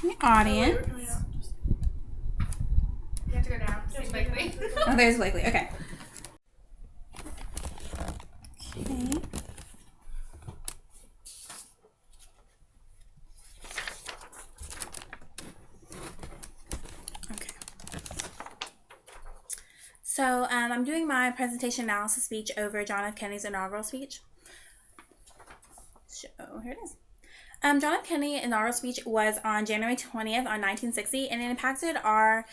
The audience. You have to go down. See Blakely. Oh, there's Blakely. Okay. Okay. So I'm doing my presentation analysis speech over John F. Kennedy's inaugural speech. So here it is. John F. Kennedy's inaugural speech was on January 20th on 1960, and it impacted our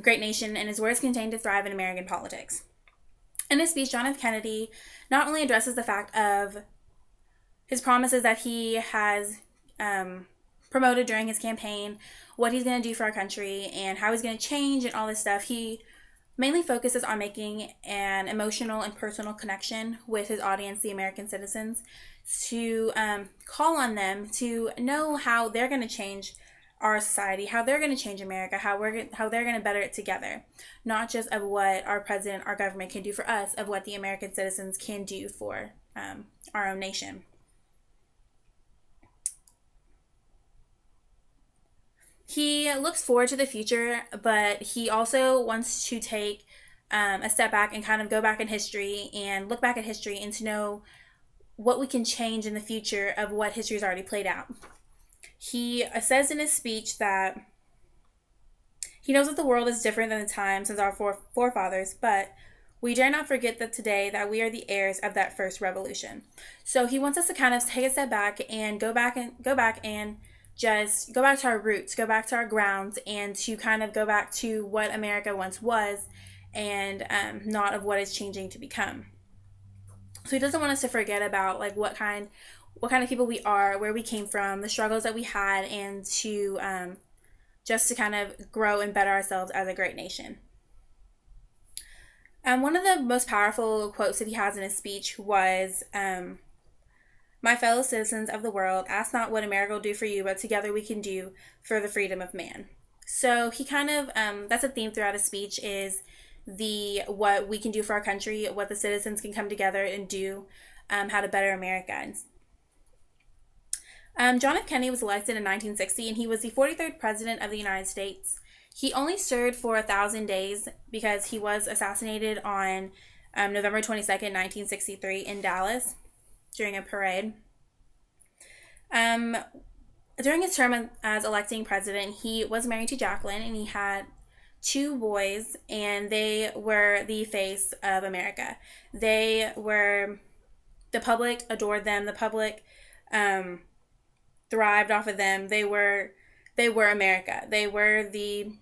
great nation, and his words contained to thrive in American politics. In his speech, John F. Kennedy not only addresses the fact of his promises that he has promoted during his campaign, what he's going to do for our country, and how he's going to change and all this stuff. He mainly focuses on making an emotional and personal connection with his audience, the American citizens, to call on them to know how they're going to change our society, how they're going to change America, how they're going to better it together. Not just of what our president, our government can do for us, of what the American citizens can do for our own nation. He looks forward to the future, but he also wants to take a step back and kind of go back in history and look back at history and to know what we can change in the future of what history has already played out. He says in his speech that he knows that the world is different than the time since our forefathers, but we dare not forget that today that we are the heirs of that first revolution. So he wants us to kind of take a step back and go back and just go back to our roots, go back to our grounds, and to kind of go back to what America once was and not of what it's changing to become. So he doesn't want us to forget about like what kind of people we are, where we came from, the struggles that we had, and to just to kind of grow and better ourselves as a great nation. One of the most powerful quotes that he has in his speech was, "My fellow citizens of the world, ask not what America will do for you, but together we can do for the freedom of man." So he kind of, that's a theme throughout his speech, is what we can do for our country, what the citizens can come together and do, how to better America. John F. Kennedy was elected in 1960, and he was the 43rd president of the United States. He only served for 1,000 days because he was assassinated on November 22nd, 1963 in Dallas during a parade. During his term as electing president, he was married to Jacqueline, and he had 2 boys, and they were the face of America. The public adored them. The public thrived off of them. They were America. They were the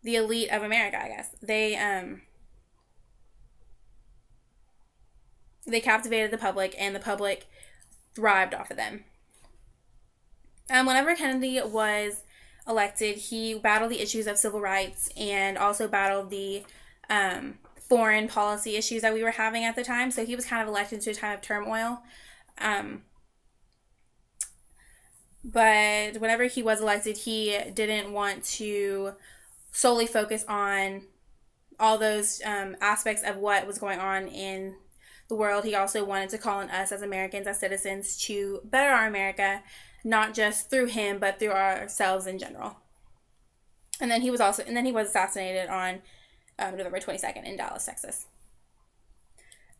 elite of America, I guess. They captivated the public, and the public thrived off of them. Whenever Kennedy was elected, he battled the issues of civil rights and also battled the foreign policy issues that we were having at the time. So he was kind of elected to a time of turmoil. But whenever he was elected, he didn't want to solely focus on all those aspects of what was going on in the world. He also wanted to call on us as Americans, as citizens, to better our America, not just through him, but through ourselves in general. And then he was assassinated on November 22nd in Dallas, Texas.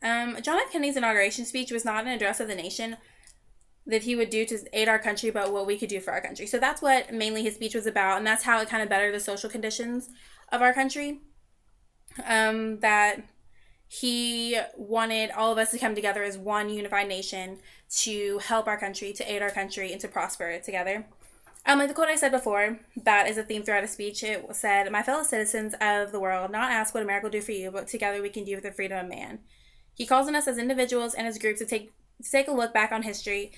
John F. Kennedy's inauguration speech was not an address of the nation that he would do to aid our country, but what we could do for our country. So that's what mainly his speech was about, and that's how it kind of bettered the social conditions of our country. That he wanted all of us to come together as one unified nation to help our country, to aid our country, and to prosper together. Like the quote I said before, that is a theme throughout his speech. It said, "My fellow citizens of the world, not ask what America will do for you, but together we can do for the freedom of man." He calls on us as individuals and as groups to take a look back on history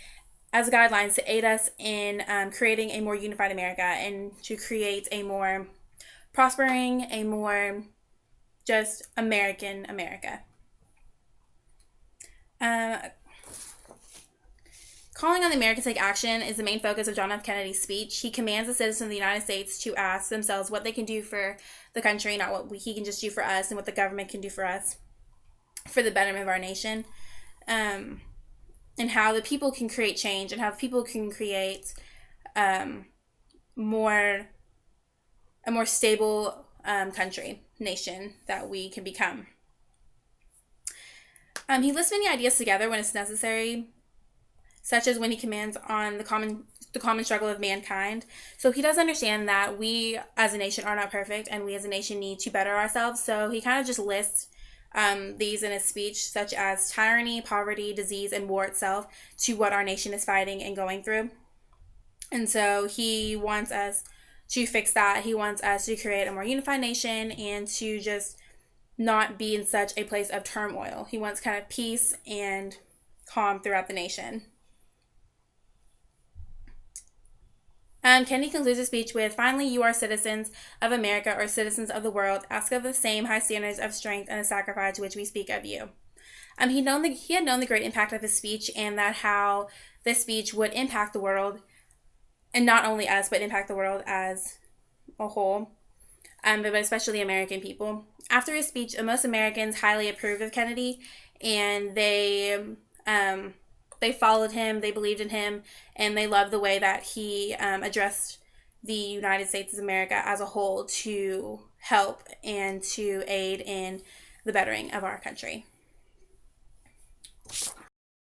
as guidelines to aid us in creating a more unified America and to create a more prospering, a more just American America. Calling on the Americans to take action is the main focus of John F. Kennedy's speech. He commands the citizens of the United States to ask themselves what they can do for the country, not what he can just do for us, and what the government can do for us for the betterment of our nation. And and how the people can create change and how people can create um, more a more stable nation that we can become. He lists many ideas together when it's necessary, such as when he commands on the common struggle of mankind. So he does understand that we as a nation are not perfect, and we as a nation need to better ourselves. So he kind of just lists these in his speech, such as tyranny, poverty, disease, and war itself, to what our nation is fighting and going through. And so he wants us to fix that. He wants us to create a more unified nation and to just not be in such a place of turmoil. He wants kind of peace and calm throughout the nation. Kennedy concludes his speech with, "Finally, you are citizens of America, or citizens of the world. Ask of the same high standards of strength and the sacrifice which we speak of you." He had known the great impact of his speech, and that how this speech would impact the world, and not only us, but impact the world as a whole, but especially American people. After his speech, most Americans highly approved of Kennedy, and they followed him, they believed in him, and they loved the way that he addressed the United States of America as a whole to help and to aid in the bettering of our country.